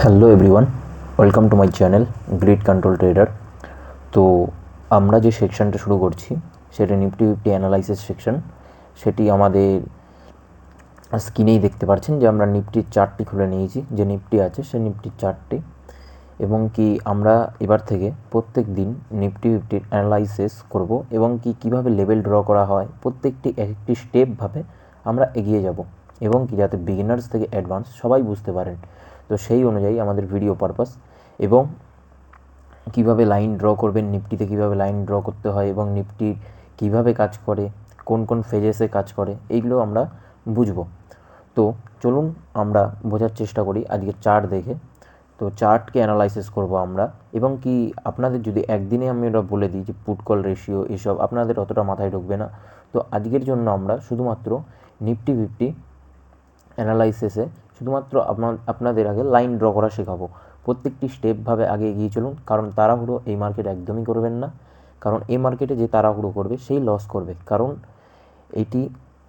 Hello everyone, welcome to my channel grid control trader. তো আমরা যে সেকশনটা শুরু করছি সেটা নিফটি ফিফটি অ্যানালাইসিস সেকশন। সেটি আমাদের স্ক্রিনেই দেখতে পাচ্ছেন যে আমরা নিফটির চার্টটি খুলে নিয়েছি, যে নিফটি আছে সে নিফটির চার্টটি, এবং কি আমরা এবার থেকে প্রত্যেক দিন নিফটি ফিফটির অ্যানালাইসিস করব এবং কি কীভাবে লেভেল ড্র করা হয় প্রত্যেকটি এক একটি স্টেপভাবে আমরা এগিয়ে যাব, এবং কি যাতে বিগিনার্স থেকে অ্যাডভান্স সবাই বুঝতে পারেন। তো সেই অনুযায়ী আমাদের ভিডিও পারপাস, এবং কিভাবে লাইন ড্র করবেন, নিফটিতে কীভাবে লাইন ড্র করতে হয় এবং নিফটি কীভাবে কাজ করে, কোন কোন ফেজেসে কাজ করে, এইগুলো আমরা বুঝব। তো চলুন আমরা বোঝার চেষ্টা করি আজকের চার্ট দেখে। তো চার্টকে অ্যানালাইসিস করব আমরা, এবং কি আপনাদের যদি একদিনে আমি ওটা বলে দিই যে পুট কল রেশিও এসব আপনাদের অতটা মাথায় ঢুকবে না। তো আজকের জন্য আমরা শুধুমাত্র নিফটি ফিফটি অ্যানালাইসিসে শুধুমাত্র আপনাদের আগে লাইন ড্র করা শেখাবো। প্রত্যেকটি স্টেপভাবে আগে এগিয়ে চলুন, কারণ তাড়াহুড়ো এই মার্কেট একদমই করবেন না। কারণ এই মার্কেটে যে তাড়াহুড়ো করবে সেই লস করবে, কারণ এটি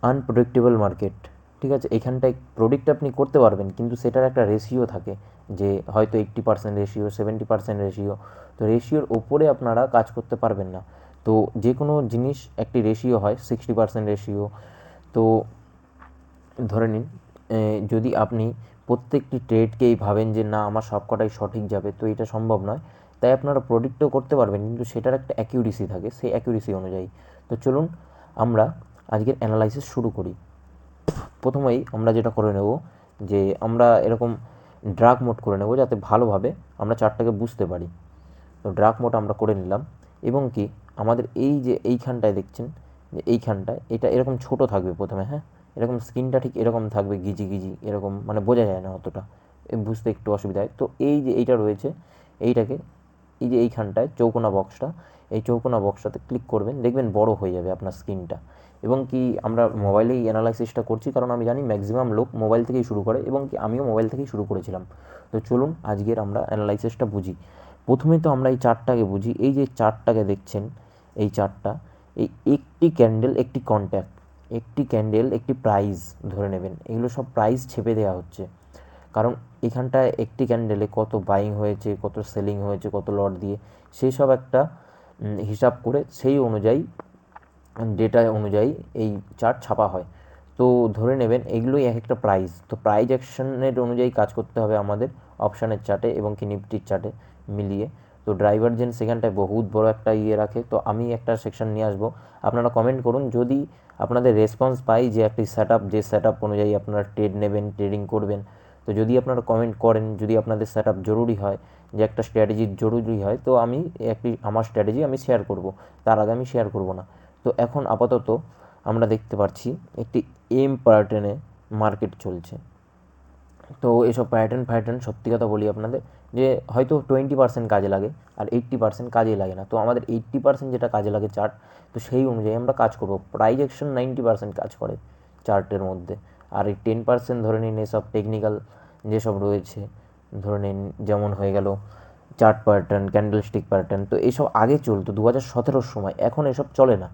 আনপ্রেডিক্টেবল মার্কেট। ঠিক আছে, এখানটায় প্রডিক্ট আপনি করতে পারবেন, কিন্তু সেটার একটা রেশিও থাকে, যে হয়তো 80% রেশিও, 70% রেশিও। তো রেশিওর ওপরে আপনারা কাজ করতে পারবেন না। তো যে কোনো জিনিস একটি রেশিও হয়, 60% রেশিও। তো ধরে নিন যদি আপনি প্রত্যেকটি ট্রেডকেই ভাবেন যে না আমার সব কটাই সঠিক যাবে, তো এটা সম্ভব নয়। তাই আপনারা প্রডিক্টও করতে পারবেন, কিন্তু সেটার একটা অ্যাকিউরেসি থাকে, সেই অ্যাকিউরেসি অনুযায়ী। তো চলুন আমরা আজকের অ্যানালাইসিস শুরু করি। প্রথমেই আমরা যেটা করে নেব, যে আমরা এরকম ড্রাগ মোড করে নেব, যাতে ভালোভাবে আমরা চার্টটাকে বুঝতে পারি। তো ড্রাগ মোড আমরা করে নিলাম, এবং কি আমাদের এই যে এইখানটায় দেখছেন, যে এইখানটায় এটা এরকম ছোট থাকবে প্রথমে, হ্যাঁ, এরকম স্ক্রিনটা ঠিক এরকম থাকবে, গিজি গিজি এরকম, মানে বোঝা যায় না অতটা, বুঝতে একটু অসুবিধা হয়। তো এই যে এইটা রয়েছে, এইটাকে এই যে এইখানটায় চৌকোনা বক্সটা, এই চৌকোনা বক্সটাতে ক্লিক করবেন, দেখবেন বড় হয়ে যাবে আপনার স্ক্রিনটা। এবং কি আমরা মোবাইলেই অ্যানালাইসিসটা করছি, কারণ আমি জানি ম্যাক্সিমাম লোক মোবাইল থেকেই শুরু করে, এবং কি আমিও মোবাইল থেকেই শুরু করেছিলাম। তো চলুন আজকের আমরা অ্যানালাইসিসটা বুঝি। প্রথমে তো আমরা এই চার্টটাকে বুঝি। এই যে চার্টটাকে দেখছেন, এই চার্টটা, এই একটি ক্যান্ডেল একটি কন্ট্যাক্ট, একটি ক্যান্ডেল একটি প্রাইস ধরে নেবেন, এগুলো সব প্রাইস ছেপে দেওয়া হচ্ছে। কারণ এখানটায় একটি ক্যান্ডেলে কত বাইং হয়েছে, কত সেলিং হয়েছে, কত লট দিয়ে, সেই সব একটা হিসাব করে সেই অনুযায়ী ডেটা অনুযায়ী এই চার্ট ছাপা হয়। তো ধরে নেবেন এগুলোই এক একটা প্রাইস। তো প্রাইস অ্যাকশনের অনুযায়ী কাজ করতে হবে আমাদের অপশানের চার্টে এবং কি নিফটির চার্টে মিলিয়ে। তো ডাইভারজেন্স সেখানটায় বহুত বড় একটা রাখে। তো আমি একটা সেকশন নিয়ে আসবো, আপনারা কমেন্ট করুন যদি আপনাদের রেসপন্স পাই যে একটি যে সেট আপ অনুযায়ী আপনারা ট্রেড নেবেন, ট্রেডিং করবেন। তো যদি আপনারা কমেন্ট করেন, যদি আপনাদের সেট আপ জরুরি হয়, যে একটা স্ট্র্যাটেজি জরুরি হয়, তো আমি আমার স্ট্র্যাটেজি আমি শেয়ার করব, তার আগে আমি শেয়ার করব না। তো এখন আপাতত আমরা দেখতে পাচ্ছি একটি এম প্যাটার্নে মার্কেট চলছে। তো এসব প্যাটার্ন সত্যি কথা বলি আপনাদের, যে হয়তো 20% কাজে লাগে আর 80% কাজে লাগে না। তো আমাদের 80% যেটা কাজে লাগে চার্ট, তো সেই অনুযায়ী আমরা কাজ করব। প্রাইস অ্যাকশন 90% কাজ করে চার্টের মধ্যে, আর এই 10% ধরে নিন এসব টেকনিক্যাল যেসব রয়েছে, ধরে নিন যেমন হয়ে গেল চার্ট প্যাটার্ন, ক্যান্ডেলস্টিক প্যাটার্ন। তো এইসব আগে চলতো 2017-র সময়, এখন এসব চলে না।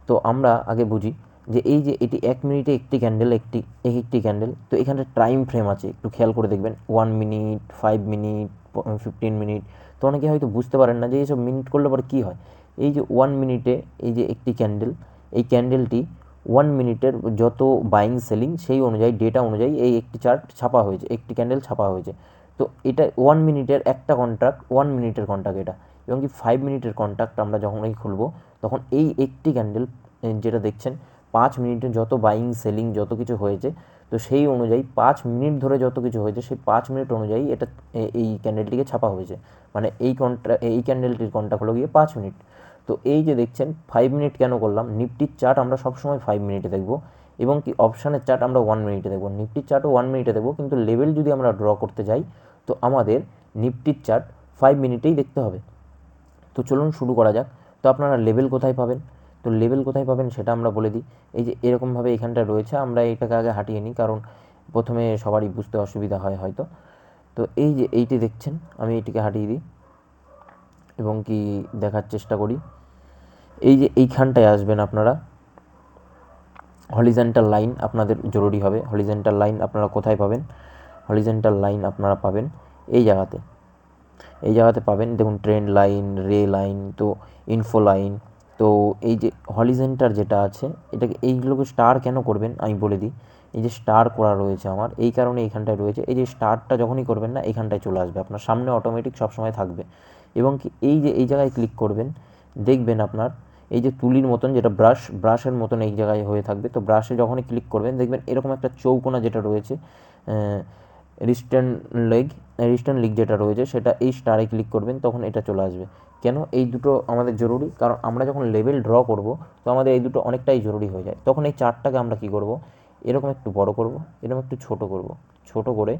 তো আমরা আগে বুঝি যে এই যে এটি 1 মিনিটে একটি ক্যান্ডেল, একটি ক্যান্ডেল। তো এখানে টাইম ফ্রেম আছে, একটু খেয়াল করে দেখবেন, 1 মিনিট, 5 মিনিট, 15 মিনিট। তো অনেকে হয়তো বুঝতে পারেন না যে এইসব মিনিট করলে পরে কী হয়। এই যে 1 মিনিটে এই যে একটি ক্যান্ডেল, এই ক্যান্ডেলটি 1 মিনিটের যত বাইং সেলিং সেই অনুযায়ী ডেটা অনুযায়ী এই একটি চার্ট ছাপা হয়েছে, একটি ক্যান্ডেল ছাপা হয়েছে। তো এটা 1 মিনিটের একটা কন্ট্রাক্ট, 1 মিনিটের কন্ট্রাক্ট এটা। এবং কি 5 মিনিটের কন্ট্রাক্ট আমরা যখনই খুলবো, তখন এই একটি ক্যান্ডেল যেটা দেখছেন 5 মিনিটে যত বাইং সেলিং যত কিছু হয়েছে, তো সেই অনুযায়ী 5 মিনিট ধরে যত কিছু হয়েছে সেই 5 মিনিট অনুযায়ী এটা এই ক্যান্ডেলটিকে ছাপা হয়েছে। মানে এই ক্যান্ডেলটির কন্ট্রাক্ট হলো গিয়ে 5 মিনিট। তো এই যে দেখছেন 5 মিনিট কেন করলাম, নিফটির চার্ট আমরা সবসময় 5 মিনিটে দেখব, এবং কি অপশানের চার্ট আমরা 1 মিনিটে দেখব। নিফটির চার্টও 1 মিনিটে দেখব, কিন্তু লেভেল যদি আমরা ড্র করতে যাই, তো আমাদের নিফটির চার্ট 5 মিনিটেই দেখতে হবে। তো চলুন শুরু করা যাক। তো আপনারা লেভেল কোথায় পাবেন, তো লেভেল কোথায় পাবেন সেটা আমরা বলে দিই। এই যে এরকমভাবে এখানটা রয়েছে, আমরা এটাকে আগে হাঁটিয়ে নিই, কারণ প্রথমে সবারই বুঝতে অসুবিধা হয় হয়তো। তো এই যে এইটি দেখছেন, আমি এটিকে হাঁটিয়ে দিই এবং কি দেখার চেষ্টা করি। এই যে এইখানটায় আসবেন আপনারা, হরিজন্টাল লাইন আপনাদের জরুরি হবে। হরিজন্টাল লাইন আপনারা কোথায় পাবেন, হরিজন্টাল লাইন আপনারা পাবেন এই জায়গাতে পাবেন। দেখুন ট্রেন্ড লাইন, রে লাইন, তো ইনফো লাইন। তো এই যে হরিজন্টাল যেটা আছে, এটাকে এইগুলোকে স্টার কেন করবেন আমি বলে দিই। এই যে স্টার করা রয়েছে আমার, এই কারণে এইখানটায় রয়েছে। এই যে স্টারটা যখনই করবেন না, এইখানটায় চলে আসবে, আপনার সামনে অটোমেটিক সবসময় থাকবে। এবং কি এই যে এই জায়গায় ক্লিক করবেন, দেখবেন আপনার এই যে তুলির মতন যেটা ব্রাশের মতন এই জায়গায় হয়ে থাকবে। তো ব্রাশে যখনই ক্লিক করবেন, দেখবেন এরকম একটা চৌকোনা যেটা রয়েছে, রিস্টার্ন লিগ যেটা রয়েছে, সেটা এই স্টারে ক্লিক করবেন, তখন এটা চলে আসবে। কেন এই দুটো আমাদের জরুরি? কারণ আমরা যখন লেভেল ড্র করব, তো আমাদের এই দুটো অনেকটাই জরুরি হয়ে যায়। তখন এই চারটাকে আমরা কী করব, এরকম একটু বড় করব, এরকম একটু ছোট করব, ছোট করে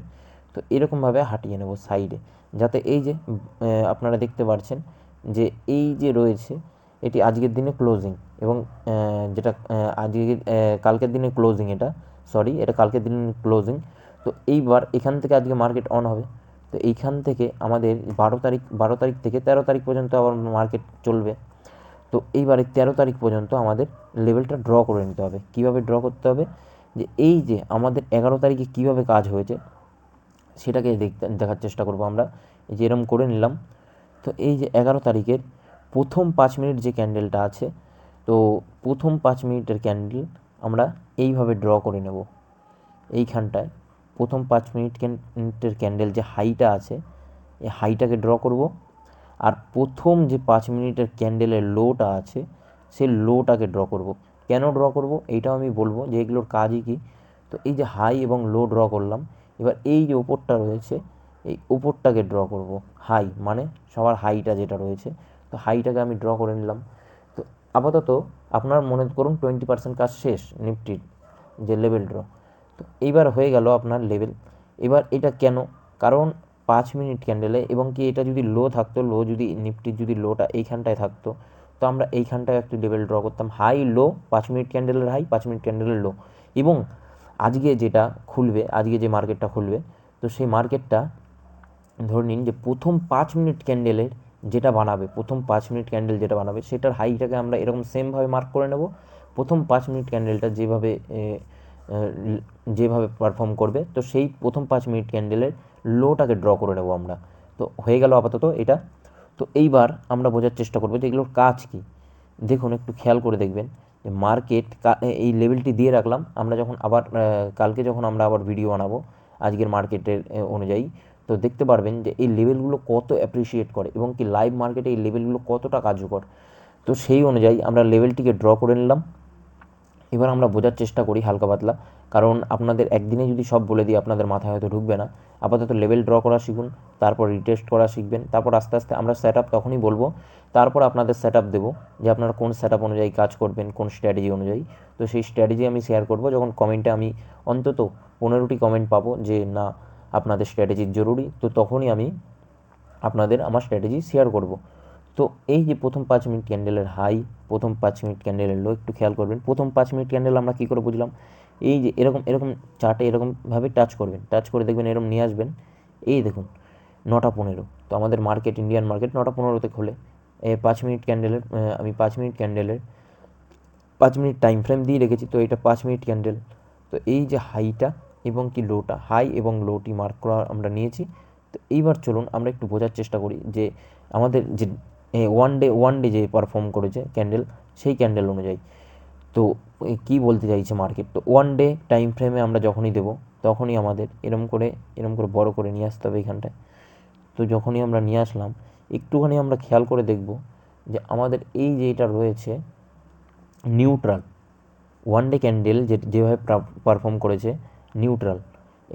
তো এরকমভাবে হাঁটিয়ে নেব সাইডে, যাতে এই যে আপনারা দেখতে পাচ্ছেন যে এই যে রয়েছে, এটি আজকের দিনে ক্লোজিং, এবং যেটা আজকে কালকের দিনে ক্লোজিং, এটা কালকের দিনে ক্লোজিং। তো এইবার এখান থেকে আজকে মার্কেট অন হবে। তো এইখান থেকে আমাদের 12 তারিখ থেকে 13 তারিখ পর্যন্ত আবার মার্কেট চলবে। তো এইবারে 13 তারিখ পর্যন্ত আমাদের লেভেলটা ড্র করে নিতে হবে। কীভাবে ড্র করতে হবে, যে এই যে আমাদের 11 তারিখে কীভাবে কাজ হয়েছে সেটাকে দেখার চেষ্টা করব আমরা। এই যে এরম করে নিলাম। তো এই যে 11 তারিখের প্রথম 5 মিনিট যে ক্যান্ডেলটা আছে, তো প্রথম 5 মিনিটের ক্যান্ডেল আমরা এইভাবে ড্র করে নেব। এইখানটায় প্রথম 5 মিনিটের ক্যান্ডেল যে হাইটা আছে, এই হাইটাকে ড্র করব। আর প্রথম যে 5 মিনিটের ক্যান্ডেলের লোটা আছে, সেই লোটাকে ড্র করব। কেন ড্র করব এইটাও আমি বলবো, যে এগুলোর কাজই কী। তো এই যে হাই এবং লো ড্র করলাম, এবার এই যে ওপরটা রয়েছে, এই ওপরটাকে ড্র করব। হাই মানে সবার হাইটা যেটা রয়েছে, তো হাইটাকে আমি ড্র করে নিলাম। তো আপাতত আপনার মনে করুন 20% কাজ শেষ নিফটির যে লেভেল ড্র। তো এইবার হয়ে গেল আপনার লেভেল। এবার এটা কেন? কারণ 5 মিনিট ক্যান্ডেলে, এবং কি এটা যদি লো থাকতো, যদি নিফটির যদি লোটা এইখানটায় থাকতো, তো আমরা এইখানটায় একটু লেভেল ড্র করতাম, হাই লো, 5 মিনিট ক্যান্ডেলের হাই, 5 মিনিট ক্যান্ডেলের লো। এবং আজকে যেটা খুলবে, আজকে যে মার্কেটটা খুলবে, তো সেই মার্কেটটা ধরে নিন যে প্রথম 5 মিনিট ক্যান্ডেলের যেটা বানাবে, প্রথম 5 মিনিট ক্যান্ডেল যেটা বানাবে, সেটার হাইটাকে আমরা এরকম সেমভাবে মার্ক করে নেব। প্রথম 5 মিনিট ক্যান্ডেলটা যেভাবে পারফর্ম করবে, তো সেই প্রথম 5 মিনিট ক্যান্ডেলের লোটাকে ড্র করে নেব আমরা। তো হয়ে গেল আপাতত এটা। তো এইবার আমরা বোঝার চেষ্টা করবো যে এগুলোর কাজ কী। দেখুন একটু খেয়াল করে দেখবেন যে মার্কেট এই লেভেলটি দিয়ে রাখলাম। আমরা যখন আবার কালকে যখন আমরা আবার ভিডিও বানাবো আজকের মার্কেটের অনুযায়ী, তো দেখতে পারবেন যে এই লেভেলগুলো কত অ্যাপ্রিসিয়েট করে, এবং কি লাইভ মার্কেটে এই লেভেলগুলো কতটা কার্যকর। তো সেই অনুযায়ী আমরা লেভেলটিকে ড্র করে নিলাম। এবার আমরা বোঝার চেষ্টা করি হালকা পাতলা, কারণ আপনাদের একদিনে যদি সব বলে দিই আপনাদের মাথায় হয়তো ঢুকবে না। আপাতত লেভেল ড্র করা শিখুন, তারপর রিটেস্ট করা শিখবেন, তারপর আস্তে আস্তে আমরা সেট আপ তখনই বলবো, তারপর আপনাদের সেট আপ দেবো যে আপনারা কোন সেট আপ অনুযায়ী কাজ করবেন, কোন স্ট্র্যাটেজি অনুযায়ী। তো সেই স্ট্র্যাটেজি আমি শেয়ার করবো যখন কমেন্টে আমি অন্তত 15টি কমেন্ট পাবো যে না আপনাদের স্ট্র্যাটেজি জরুরি, তো তখনই আমি আপনাদের আমার স্ট্র্যাটেজি শেয়ার করব। তো এই যে প্রথম 5 মিনিট ক্যান্ডেলের হাই, প্রথম 5 মিনিট ক্যান্ডেলের লো, একটু খেয়াল করবেন। প্রথম 5 মিনিট ক্যান্ডেল আমরা কী করে বুঝলাম, এই যে এরকম এরকম চার্টে এরকমভাবে টাচ করবেন, টাচ করে দেখবেন এরকম নিয়ে আসবেন। এই দেখুন 9টা 15, তো আমাদের মার্কেট, ইন্ডিয়ান মার্কেট 9টা 15-তে খোলে। 5 মিনিট ক্যান্ডেলের আমি 5 মিনিট ক্যান্ডেলের 5 মিনিট টাইম ফ্রেম দিয়ে রেখেছি। তো এটা 5 মিনিট ক্যান্ডেল। তো এই যে হাইটা এবং কি লোটা, হাই এবং লোটি মার্ক করা আমরা নিয়েছি। তো এইবার চলুন আমরা একটু বোঝার চেষ্টা করি যে আমাদের যে ওয়ান ডে যে পারফর্ম করেছে ক্যান্ডেল, সেই ক্যান্ডেল অনুযায়ী তো কী বলতে চাইছে মার্কেট। তো ওয়ান ডে টাইম ফ্রেমে আমরা যখনই দেবো, তখনই আমাদের এরম করে বড় করে নিয়ে আসতে হবে এইখানটায়। তো যখনই আমরা নিয়ে আসলাম, একটুখানি আমরা খেয়াল করে দেখব যে আমাদের এই যে এটা রয়েছে নিউট্রাল, ওয়ান ডে ক্যান্ডেল যেভাবে পারফর্ম করেছে নিউট্রাল,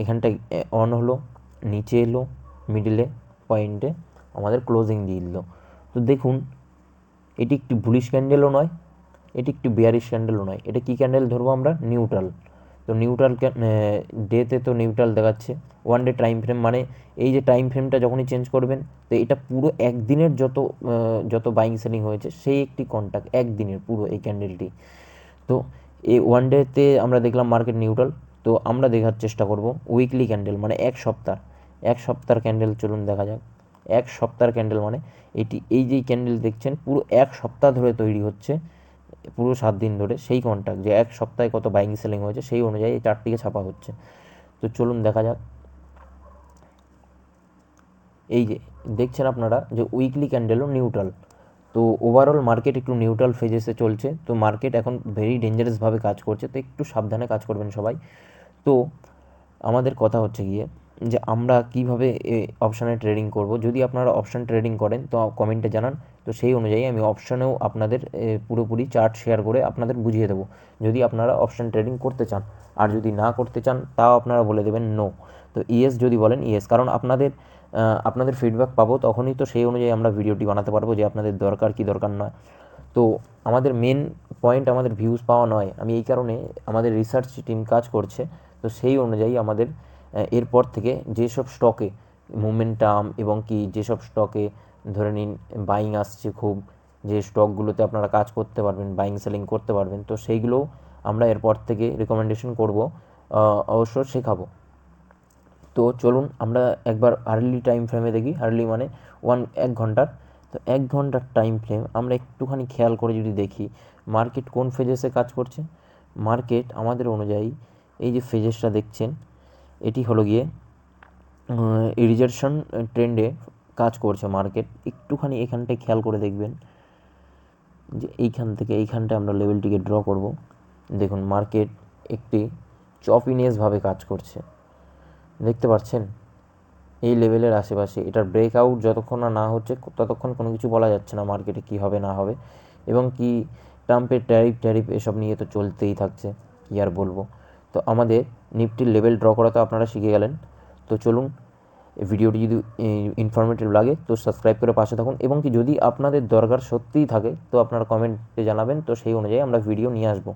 এখানটায় অন হলো, নিচে এলো, মিডলে পয়েন্টে আমাদের ক্লোজিং দিয়ে দিল। তো দেখুন এটি একটি বুলিশ ক্যান্ডেলও নয়, এটি একটি বেয়ারিশ ক্যান্ডেলও নয়, এটা কী ক্যান্ডেল ধরবো আমরা, নিউট্রাল। তো নিউট্রাল ডেতে তো নিউট্রাল দেখাচ্ছে। ওয়ান ডে টাইম ফ্রেম মানে এই যে টাইম ফ্রেমটা যখনই চেঞ্জ করবেন, তো এটা পুরো একদিনের যত বাইং সেলিং হয়েছে সেই একটি কন্ট্যাক্ট, একদিনের পুরো এই ক্যান্ডেলটি। তো এই ওয়ান ডেতে আমরা দেখলাম মার্কেট নিউট্রাল। তো আমরা দেখার চেষ্টা করব উইকলি ক্যান্ডেল মানে এক সপ্তাহের ক্যান্ডেল। চলুন দেখা যাক এক সপ্তাহের ক্যান্ডেল মানে এই যে ক্যান্ডেল দেখছেন পুরো এক সপ্তাহ ধরে তৈরি হচ্ছে, পুরো 7 দিন ধরে, সেই কন্ট্যাক্ট যে এক সপ্তাহে কত বাইং সেলিং হয়েছে সেই অনুযায়ী এই চার্টটিকে ছাপা হচ্ছে। তো চলুন দেখা যাক। এই যে দেখছেন আপনারা যে উইকলি ক্যান্ডেলও নিউট্রাল, তো ওভারঅল মার্কেট একটু নিউট্রাল ফেজেসে চলছে। তো মার্কেট এখন ভেরি ডেঞ্জারাসভাবে কাজ করছে, তো একটু সাবধানে কাজ করবেন সবাই। তো আমাদের কথা হচ্ছে গিয়ে যে আমরা কীভাবে অপশানে ট্রেডিং করব। যদি আপনারা অপশান ট্রেডিং করেন তো কমেন্টে জানান, তো সেই অনুযায়ী আমি অপশানেও আপনাদের পুরোপুরি চার্ট শেয়ার করে আপনাদের বুঝিয়ে দেবো, যদি আপনারা অপশান ট্রেডিং করতে চান। আর যদি না করতে চান তাও আপনারা বলে দেবেন নো। তো ইয়েস যদি বলেন ইয়েস, কারণ আপনাদের ফিডব্যাক পাবো, তখনই তো সেই অনুযায়ী আমরা ভিডিওটি বানাতে পারবো যে আপনাদের দরকার কি দরকার নয়। তো আমাদের মেন পয়েন্ট আমাদের ভিউজ পাওয়া নয়, আমি এই কারণে আমাদের রিসার্চ টিম কাজ করছে। তো সেই অনুযায়ী আমাদের এরপর থেকে যেসব স্টকে মোমেন্টাম এবং কি যেসব স্টকে ধরে নিন বাইং আসছে খুব, যে স্টকগুলোতে আপনারা কাজ করতে পারবেন, বাইং সেলিং করতে পারবেন, তো সেইগুলোও আমরা এরপর থেকে রেকমেন্ডেশন করব, অবশ্য শেখাবো। তো চলুন আমরা একবার আর্লি টাইম ফ্রেমে দেখি। আর্লি মানে 1 ঘন্টার। তো 1 ঘন্টার টাইম ফ্রেম আমরা একটুখানি খেয়াল করে যদি দেখি মার্কেট কোন ফেজেসে কাজ করছে। মার্কেট আমাদের অনুযায়ী এই যে ফেজেসটা দেখছেন এটি হলো গিয়ে রিজেকশন ট্রেন্ডে কাজ করছে মার্কেট। একটুখানি এখানটায় খেয়াল করে দেখবেন যে এইখান থেকে এইখানটায় আমরা লেভেলটিকে ড্র করব। দেখুন মার্কেট একটি চপিনেসভাবে কাজ করছে, দেখতে পাচ্ছেন এই লেভেলের আশেপাশে। এটার ব্রেকআউট যতক্ষণ না হচ্ছে ততক্ষণ কোনো কিছু বলা যাচ্ছে না মার্কেটে কী হবে না হবে। এবং কি ট্রাম্পের ট্যারিফ এসব নিয়ে তো চলতেই থাকছে, কী আর বলবো। তো আমাদের নিফটির লেভেল ড্র করা তো আপনারা শিখে গেলেন। তো চলুন, ভিডিওটি যদি ইনফরমেটিভ লাগে তো সাবস্ক্রাইব করে পাশে থাকুন, এবং কি যদি আপনাদের দরকার সত্যিই থাকে তো আপনারা কমেন্টে জানাবেন, তো সেই অনুযায়ী আমরা ভিডিও নিয়ে আসবো।